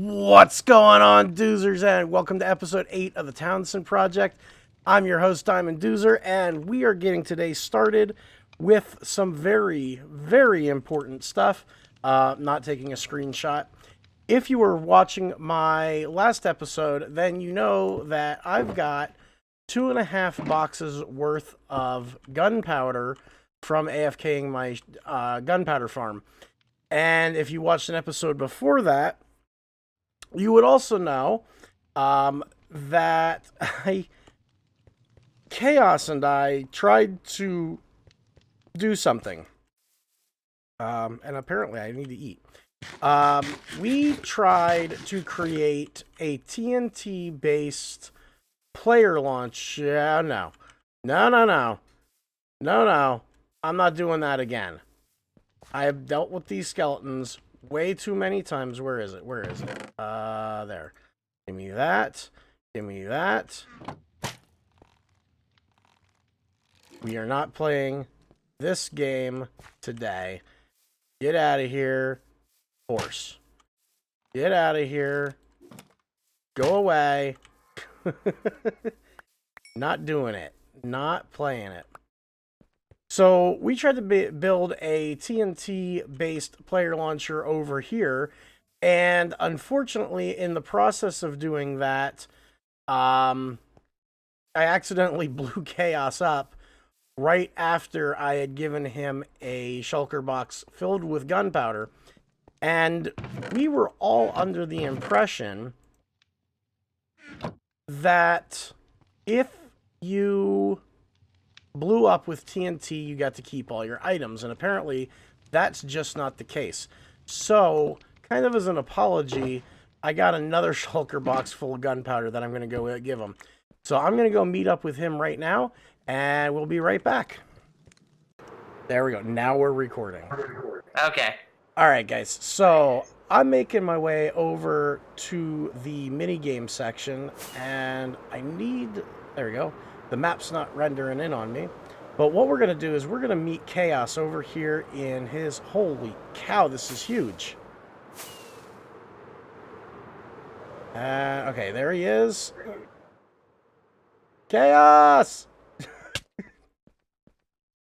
What's going on, Doozers, and welcome to episode 8 of the Townsend Project. I'm your host, Diamond Doozer, and we are getting today started with some very, very important stuff. Not taking a screenshot. If you were watching my last episode, then you know that I've got 2.5 boxes worth of gunpowder from AFKing my gunpowder farm. And if you watched an episode before that, you would also know that Chaos and I tried to do something. And apparently I need to eat. We tried to create a TNT-based player launch. No. I'm not doing that again. I have dealt with these skeletons way too many times. Where is it? There. Give me that. We are not playing this game today. Get out of here, horse. Get out of here. Go away. Not doing it. Not playing it. So we tried to build a TNT-based player launcher over here, and unfortunately, in the process of doing that, I accidentally blew Chaos up right after I had given him a shulker box filled with gunpowder, and we were all under the impression that if you blew up with TNT, you got to keep all your items, and apparently that's just not the case. So, kind of as an apology, I got another shulker box full of gunpowder that I'm going to go give him. So I'm going to go meet up with him right now, and we'll be right back. There we go. Now we're recording. Okay. Alright, guys. So, I'm making my way over to the minigame section, and I need... There we go. The map's not rendering in on me. But what we're going to do is we're going to meet Chaos over here in his... Holy cow, this is huge. Okay, there he is. Chaos!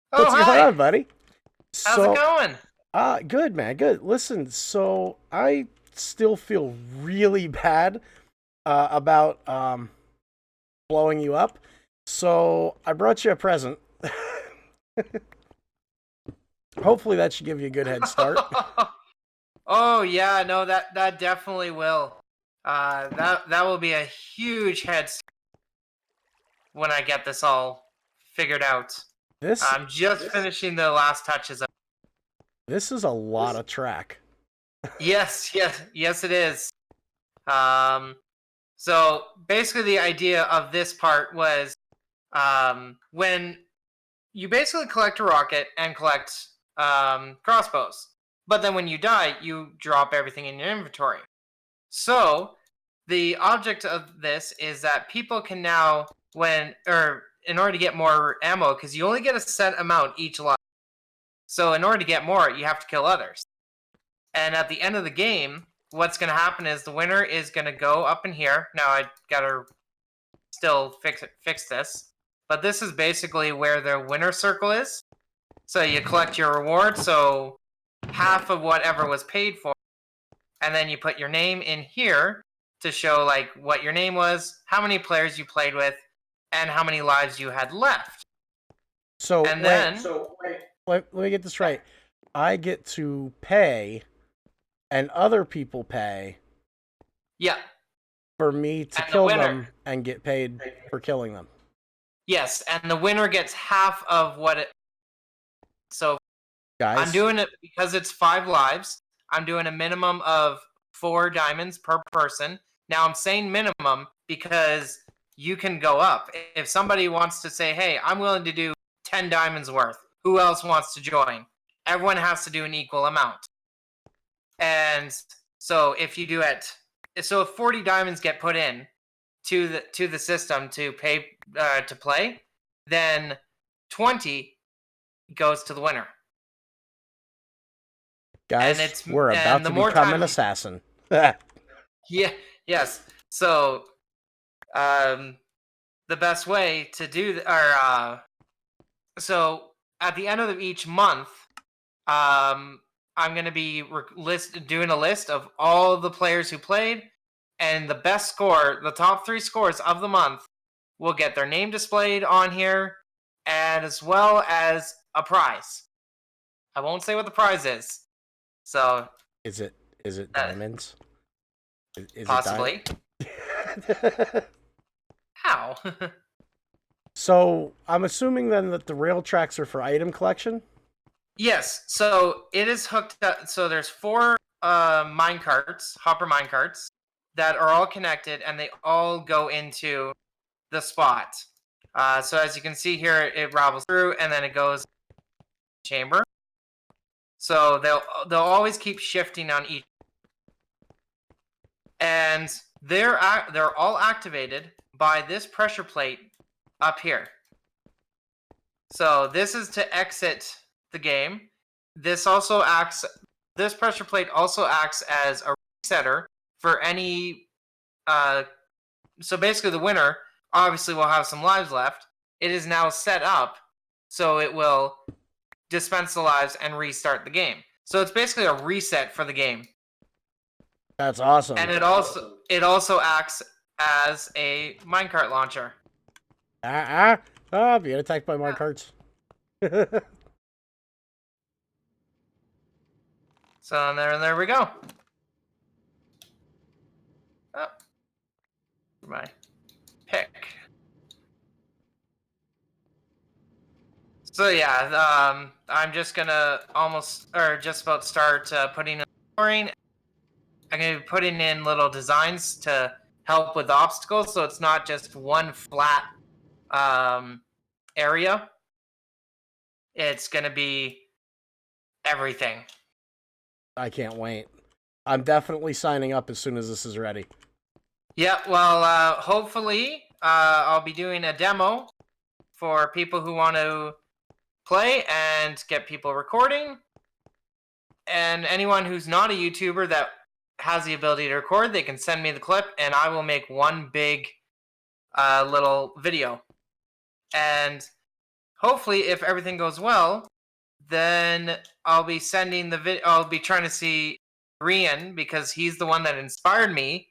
What's going on, buddy? How's it going? Good, man, good. Listen, so I still feel really bad about blowing you up. So I brought you a present. Hopefully that should give you a good head start. Oh yeah, no, that definitely will. That will be a huge head start when I get this all figured out. I'm just finishing the last touches. This is a lot of track. Yes, it is. So basically the idea of this part was when you basically collect a rocket and collect crossbows. But then when you die, you drop everything in your inventory. So the object of this is that people can now, in order to get more ammo, because you only get a set amount each lot. So in order to get more, you have to kill others. And at the end of the game, what's going to happen is the winner is going to go up in here. Now I got to still fix this. But this is basically where the winner circle is. So you collect your reward, so half of whatever was paid for. And then you put your name in here to show like what your name was, how many players you played with, and how many lives you had left. So, let me get this right. I get to pay, and other people pay. Yeah. For me to kill them and get paid for killing them. Yes, and the winner gets half of what it... So, guys, I'm doing it because it's 5 lives. I'm doing a minimum of 4 diamonds per person. Now, I'm saying minimum because you can go up. If somebody wants to say, hey, I'm willing to do 10 diamonds worth, who else wants to join? Everyone has to do an equal amount. And so if you do it... So if 40 diamonds get put in to the system to pay to play, then 20 goes to the winner. Guys, we're about to become an assassin. Yeah. Yes. So, the best way to do, so at the end of each month, I'm going to be doing a list of all the players who played, and the best score, the top 3 scores of the month, will get their name displayed on here, and as well as a prize. I won't say what the prize is. So, Is it uh, diamonds? Is it diamond? possibly. How? So I'm assuming then that the rail tracks are for item collection. Yes. So it is hooked up. So there's 4 hopper mine carts that are all connected, and they all go into the spot. So as you can see here, it rabbles through, and then it goes chamber. So they'll always keep shifting on each, and they're all activated by this pressure plate up here. So this is to exit the game. This pressure plate also acts as a resetter for any. So basically, the winner obviously will have some lives left. It is now set up so it will dispense the lives and restart the game. So it's basically a reset for the game. That's awesome. And it also acts as a minecart launcher. Being attacked by minecarts. So there we go. Oh, my pick. So yeah, I'm just gonna just about start putting in flooring. I'm gonna be putting in little designs to help with obstacles, so it's not just one flat area. It's gonna be everything. I can't wait. I'm definitely signing up as soon as this is ready. Yeah, well, hopefully, I'll be doing a demo for people who want to play and get people recording. And anyone who's not a YouTuber that has the ability to record, they can send me the clip, and I will make one big little video. And hopefully, if everything goes well, then I'll be sending the video. I'll be trying to see Rian, because he's the one that inspired me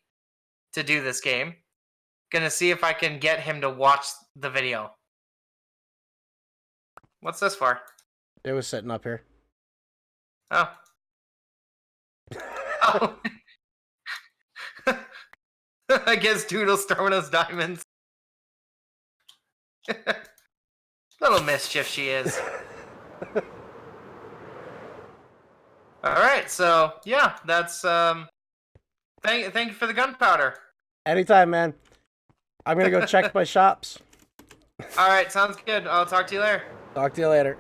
to do this game. Gonna see if I can get him to watch the video. What's this for? It was sitting up here. Oh. Oh. I guess Doodle's throwing us diamonds. Little mischief she is. Alright, so yeah, that's thank you for the gunpowder. Anytime, man. I'm gonna go check my shops. Alright, sounds good. I'll talk to you later. Talk to you later.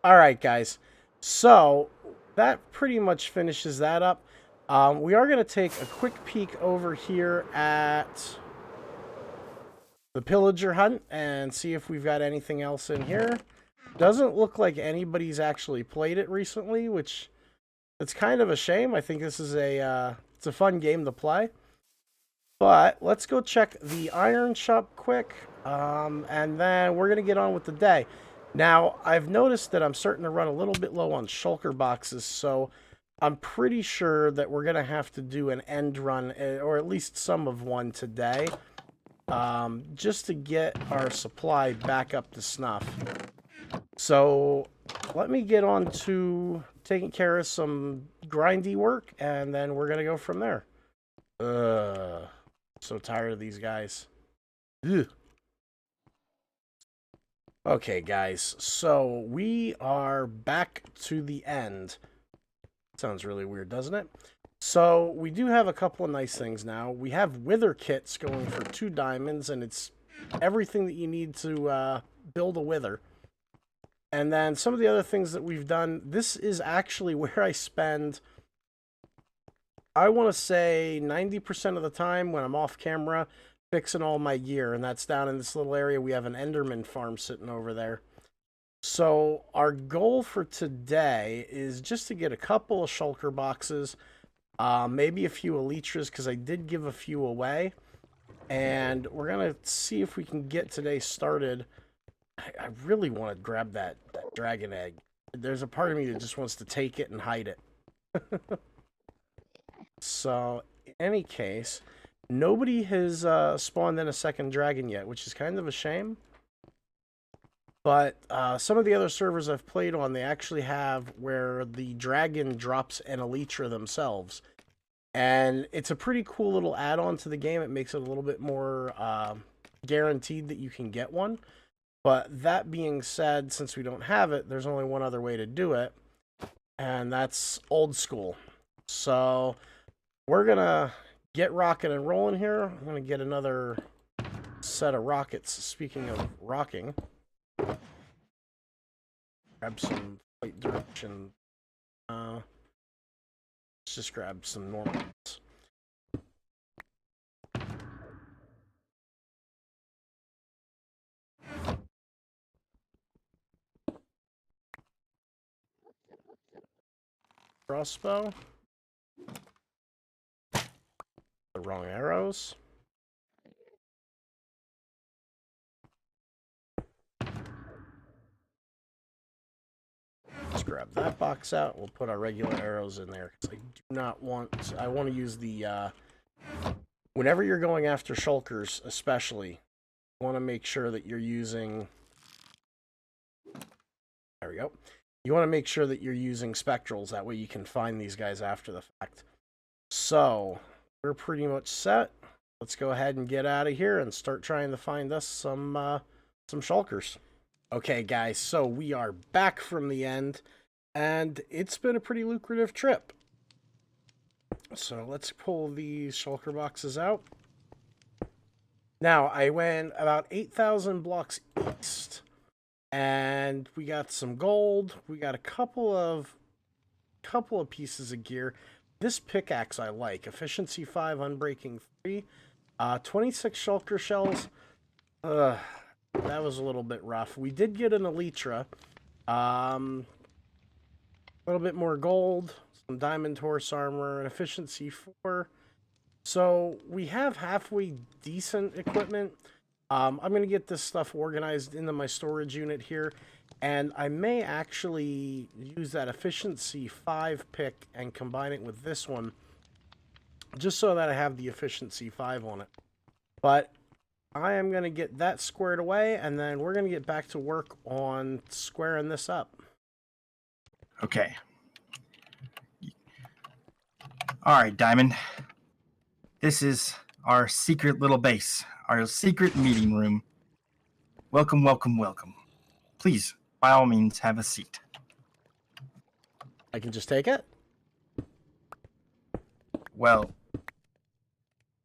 Alright, guys. So that pretty much finishes that up. We are going to take a quick peek over here at the pillager hunt and see if we've got anything else in here. Doesn't look like anybody's actually played it recently, which it's kind of a shame. I think this is it's a fun game to play. But let's go check the iron shop quick, and then we're going to get on with the day. Now, I've noticed that I'm starting to run a little bit low on shulker boxes, so I'm pretty sure that we're going to have to do an end run, or at least some of one today, just to get our supply back up to snuff. So let me get on to taking care of some grindy work, and then we're going to go from there. So tired of these guys. Ugh. Okay, guys, so we are back to the end. Sounds really weird, doesn't it? So we do have a couple of nice things now. We have wither kits going for 2 diamonds, and it's everything that you need to build a wither. And then some of the other things that we've done, this is actually where I spend, I want to say 90% of the time when I'm off camera, fixing all my gear, and that's down in this little area. We have an Enderman farm sitting over there. So our goal for today is just to get a couple of shulker boxes, maybe a few elytras, because I did give a few away. And we're going to see if we can get today started. I really want to grab that dragon egg. There's a part of me that just wants to take it and hide it. So, in any case, nobody has spawned in a second dragon yet, which is kind of a shame. But some of the other servers I've played on, they actually have where the dragon drops an elytra themselves. And it's a pretty cool little add-on to the game. It makes it a little bit more guaranteed that you can get one. But that being said, since we don't have it, there's only one other way to do it. And that's old school. So we're going to get rocking and rolling here. I'm going to get another set of rockets. Speaking of rocking. Grab some flight direction. Let's just grab some normal ones. Crossbow. The wrong arrows. Let's grab that box out. We'll put our regular arrows in there because I do not want. I want to use the. Whenever you're going after shulkers, especially, you want to make sure that you're using. There we go. You want to make sure that you're using spectrals. That way you can find these guys after the fact. So we're pretty much set. Let's go ahead and get out of here and start trying to find us some shulkers. Okay, guys, so we are back from the end, and it's been a pretty lucrative trip. So let's pull these shulker boxes out. Now, I went about 8,000 blocks east, and we got some gold. We got a couple of pieces of gear. This pickaxe I like. Efficiency 5, Unbreaking 3. 26 shulker shells. That was a little bit rough. We did get an elytra. A little bit more gold, some diamond horse armor, and efficiency 4. So we have halfway decent equipment. I'm going to get this stuff organized into my storage unit here. And I may actually use that efficiency 5 pick and combine it with this one. Just so that I have the efficiency 5 on it. But I am going to get that squared away, and then we're going to get back to work on squaring this up. Okay. All right, Diamond. This is our secret little base, our secret meeting room. Welcome, welcome, welcome. Please, by all means, have a seat. I can just take it? Well,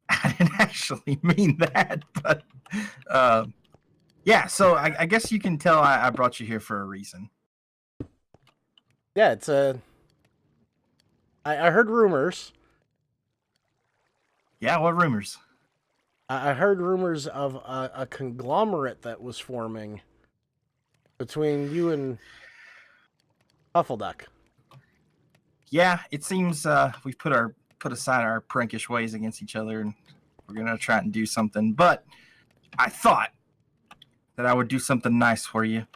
I didn't actually mean that, but yeah, so I guess you can tell I brought you here for a reason. Yeah, it's a... I heard rumors. Yeah, what rumors? I heard rumors of a conglomerate that was forming between you and Huffleduck. Yeah, it seems we've put aside our prankish ways against each other, and we're gonna try and do something. But I thought that I would do something nice for you,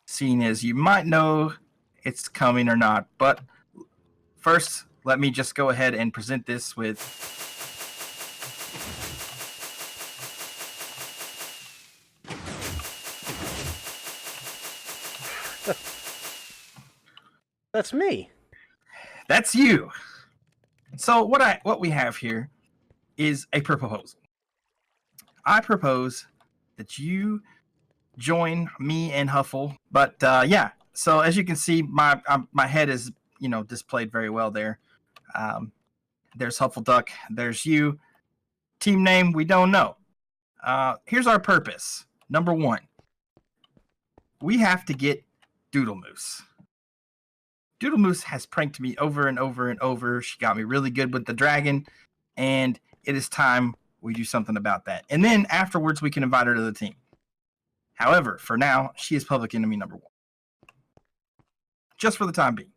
seeing as you might know it's coming or not. But first, let me just go ahead and present this with That's me. That's you. So what we have here is a proposal. I propose that you join me and Huffle. But yeah, so as you can see, my head is displayed very well there. There's Huffleduck. There's you. Team name we don't know. Here's our purpose. Number 1, we have to get Doodle Moose. Doodle Moose has pranked me over and over and over. She got me really good with the dragon, and it is time we do something about that. And then afterwards, we can invite her to the team. However, for now, she is public enemy number 1. Just for the time being.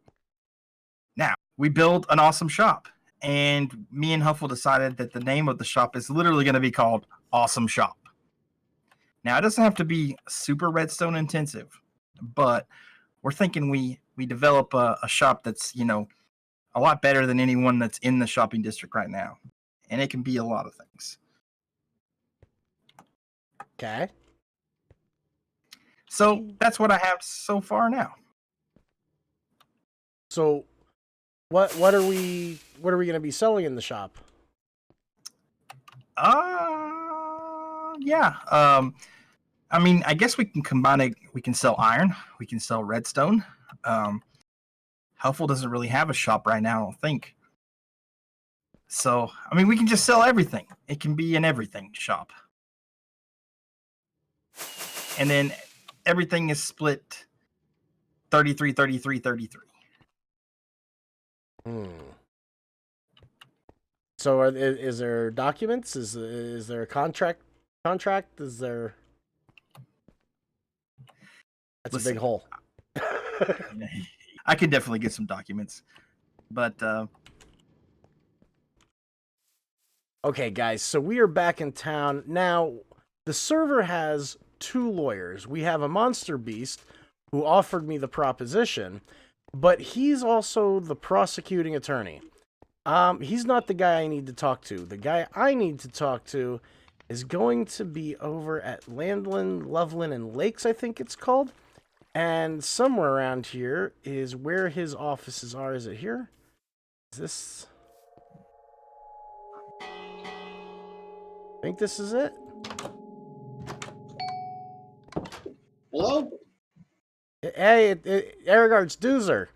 Now, we build an awesome shop. and me and Huffle decided that the name of the shop is literally going to be called Awesome Shop. Now, it doesn't have to be super redstone intensive, but we're thinking we develop a shop that's, a lot better than anyone that's in the shopping district right now. And it can be a lot of things. Okay. So that's what I have so far now. So what are we going to be selling in the shop? Yeah. I mean, I guess we can combine it. We can sell iron. We can sell redstone. Helpful doesn't really have a shop right now, I don't think. So, I mean, we can just sell everything. It can be an everything shop. And then everything is split 33, 33, 33. So is there documents? Is there a contract? Is there... That's a big hole. I could definitely get some documents. But okay, guys, so we are back in town. Now, the server has 2 lawyers. We have a monster beast who offered me the proposition, but he's also the prosecuting attorney. He's not the guy I need to talk to. The guy I need to talk to is going to be over at Landland, Loveland, and Lakes, I think it's called. And somewhere around here is where his offices are. Is it here? Is this... I think this is it. Hello? Hey, Erigard's Doozer.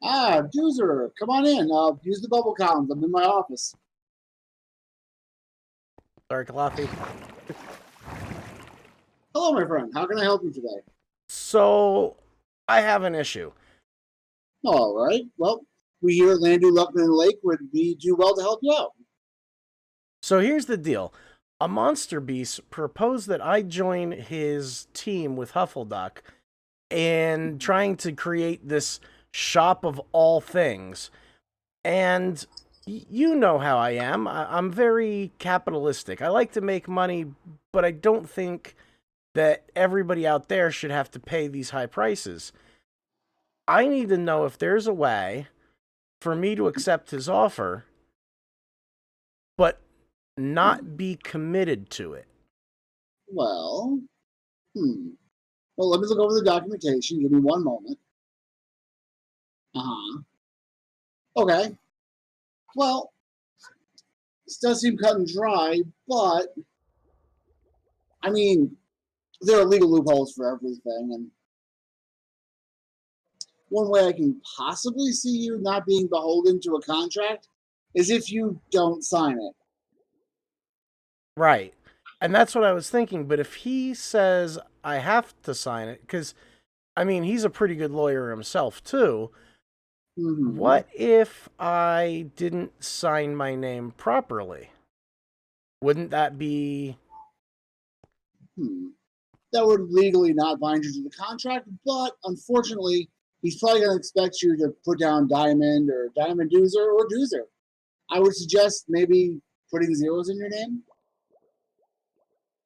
Ah, Doozer, come on in. Use the bubble columns. I'm in my office. Sorry, Coffee. Hello, my friend. How can I help you today? So, I have an issue. All right. Well, we here at Landu, Luckman, and Lake would do well to help you out. So here's the deal. A monster beast proposed that I join his team with Huffleduck in trying to create this shop of all things. And you know how I am. I'm very capitalistic. I like to make money, but I don't think that everybody out there should have to pay these high prices. I need to know if there's a way for me to accept his offer, but not be committed to it. Well, Well, let me look over the documentation. Give me one moment. Okay. Well, this does seem cut and dry, but I mean, there are legal loopholes for everything, and one way I can possibly see you not being beholden to a contract is if you don't sign it. Right. And that's what I was thinking. But if he says I have to sign it, because, I mean, he's a pretty good lawyer himself, too. What if I didn't sign my name properly? Wouldn't that be... That would legally not bind you to the contract, but unfortunately, he's probably going to expect you to put down Diamond or Diamond Doozer or Doozer. I would suggest maybe putting zeros in your name.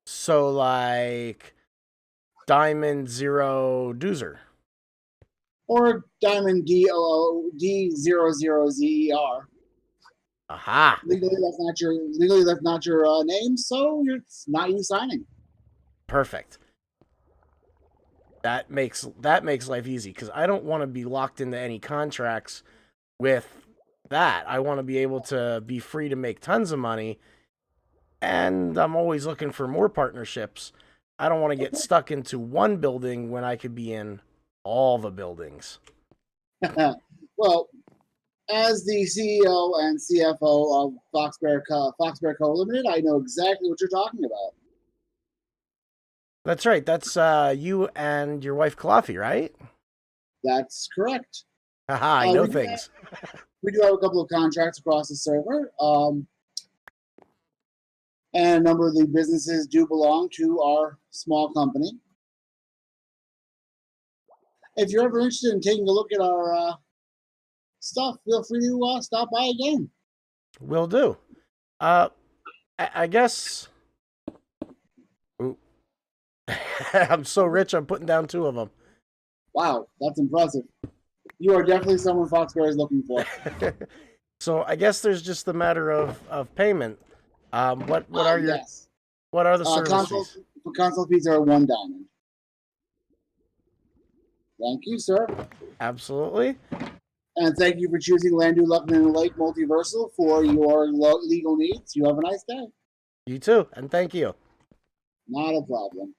So, like, Diamond Zero Doozer. Or Diamond D00Z0ZER. Aha. Legally, that's not your name, so it's not you signing. Perfect. That makes life easy, because I don't want to be locked into any contracts with that. I want to be able to be free to make tons of money, and I'm always looking for more partnerships. I don't want to get stuck into one building when I could be in all the buildings. Well, as the CEO and CFO of Foxbear Co. Limited, I know exactly what you're talking about. That's right. That's you and your wife, Coffee, right? That's correct. Haha, I know things. We do have a couple of contracts across the server. And a number of the businesses do belong to our small company. If you're ever interested in taking a look at our stuff, feel free to stop by again. Will do. I guess. Ooh. I'm so rich. I'm putting down 2 of them. Wow, that's impressive. You are definitely someone Foxbear is looking for. So I guess there's just the matter of payment. What are your Yes. what are the service Consult, fees? for consult fees are 1 diamond. Thank you, sir. Absolutely. And thank you for choosing Landu Luckman and Lake Multiversal for your legal needs. You have a nice day. You too, and thank you. Not a problem.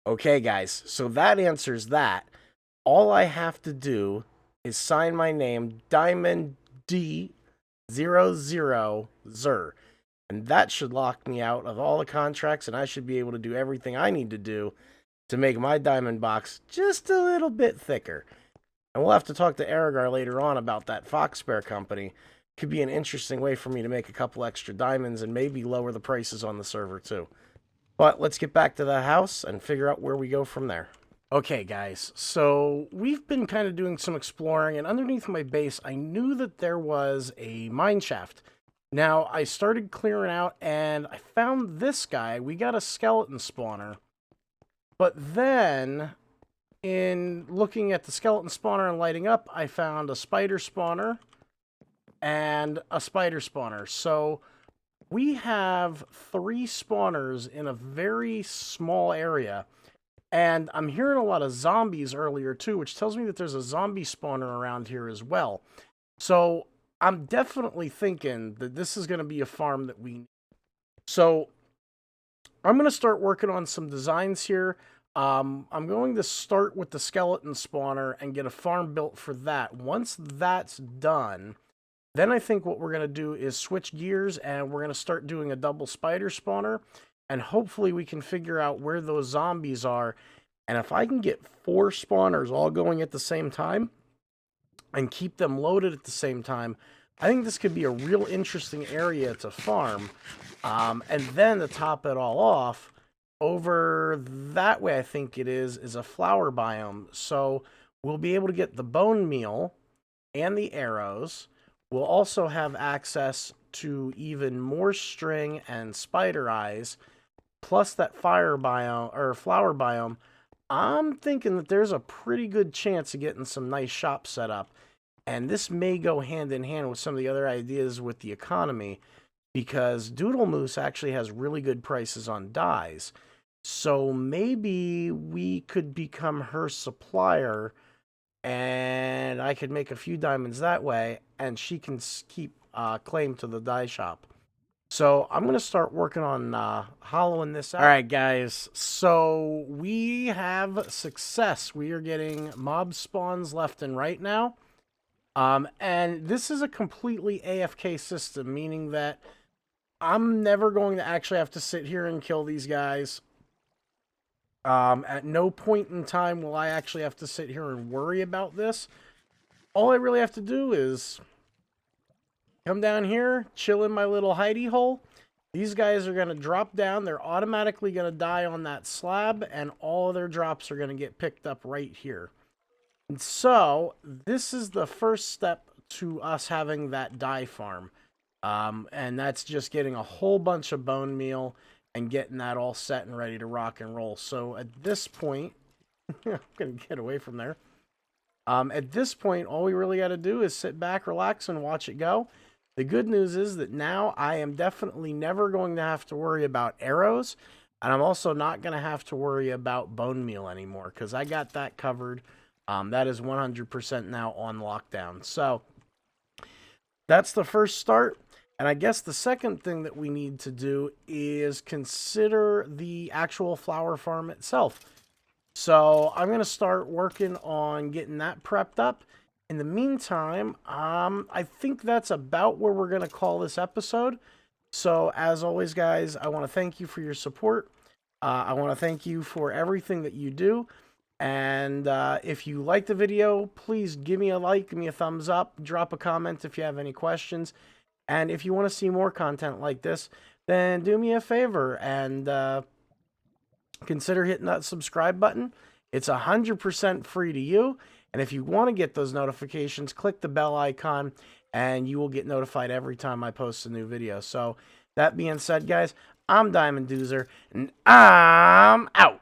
Okay, guys, so that answers that. All I have to do is sign my name, Diamond D00 Zer. And that should lock me out of all the contracts, and I should be able to do everything I need to do to make my diamond box just a little bit thicker. And we'll have to talk to Aragar later on about that Foxbear company. Could be an interesting way for me to make a couple extra diamonds and maybe lower the prices on the server too. But let's get back to the house and figure out where we go from there. Okay, guys, so we've been kind of doing some exploring, and underneath my base, I knew that there was a mine shaft. Now, I started clearing out, and I found this guy. We got a skeleton spawner. But then, in looking at the skeleton spawner and lighting up, I found a spider spawner and a spider spawner. So we have 3 spawners in a very small area. And I'm hearing a lot of zombies earlier too, which tells me that there's a zombie spawner around here as well. So I'm definitely thinking that this is going to be a farm that we need. So I'm going to start working on some designs here. I'm going to start with the skeleton spawner and get a farm built for that. Once that's done, then I think what we're going to do is switch gears and we're going to start doing a double spider spawner. And hopefully we can figure out where those zombies are. And if I can get 4 spawners all going at the same time and keep them loaded at the same time, I think this could be a real interesting area to farm. And then to top it all off, over that way I think it is a flower biome. So we'll be able to get the bone meal and the arrows. We'll also have access to even more string and spider eyes, plus that fire biome or flower biome. I'm thinking that there's a pretty good chance of getting some nice shops set up. And this may go hand in hand with some of the other ideas with the economy, because Doodle Moose actually has really good prices on dyes. So maybe we could become her supplier and I could make a few diamonds that way, and she can keep claim to the dye shop. So I'm going to start working on hollowing this out. All right, guys. So we have success. We are getting mob spawns left and right now. And this is a completely AFK system, meaning that I'm never going to actually have to sit here and kill these guys. At no point in time will I actually have to sit here and worry about this. All I really have to do is come down here, chill in my little hidey hole. These guys are going to drop down. They're automatically going to die on that slab, and all of their drops are going to get picked up right here. And so this is the first step to us having that dye farm. And that's just getting a whole bunch of bone meal and getting that all set and ready to rock and roll. So at this point, I'm going to get away from there. At this point, all we really got to do is sit back, relax, and watch it go. The good news is that now I am definitely never going to have to worry about arrows, and I'm also not going to have to worry about bone meal anymore, because I got that covered. That is 100% now on lockdown. So that's the first start. And I guess the second thing that we need to do is consider the actual flower farm itself. So I'm going to start working on getting that prepped up. In the meantime, I think that's about where we're going to call this episode. So as always, guys, I want to thank you for your support. I want to thank you for everything that you do. And if you like the video, please give me a like, give me a thumbs up, drop a comment if you have any questions. And if you want to see more content like this, then do me a favor and consider hitting that subscribe button. It's 100% free to you. And if you want to get those notifications, click the bell icon and you will get notified every time I post a new video. So that being said, guys, I'm Diamond Doozer and I'm out.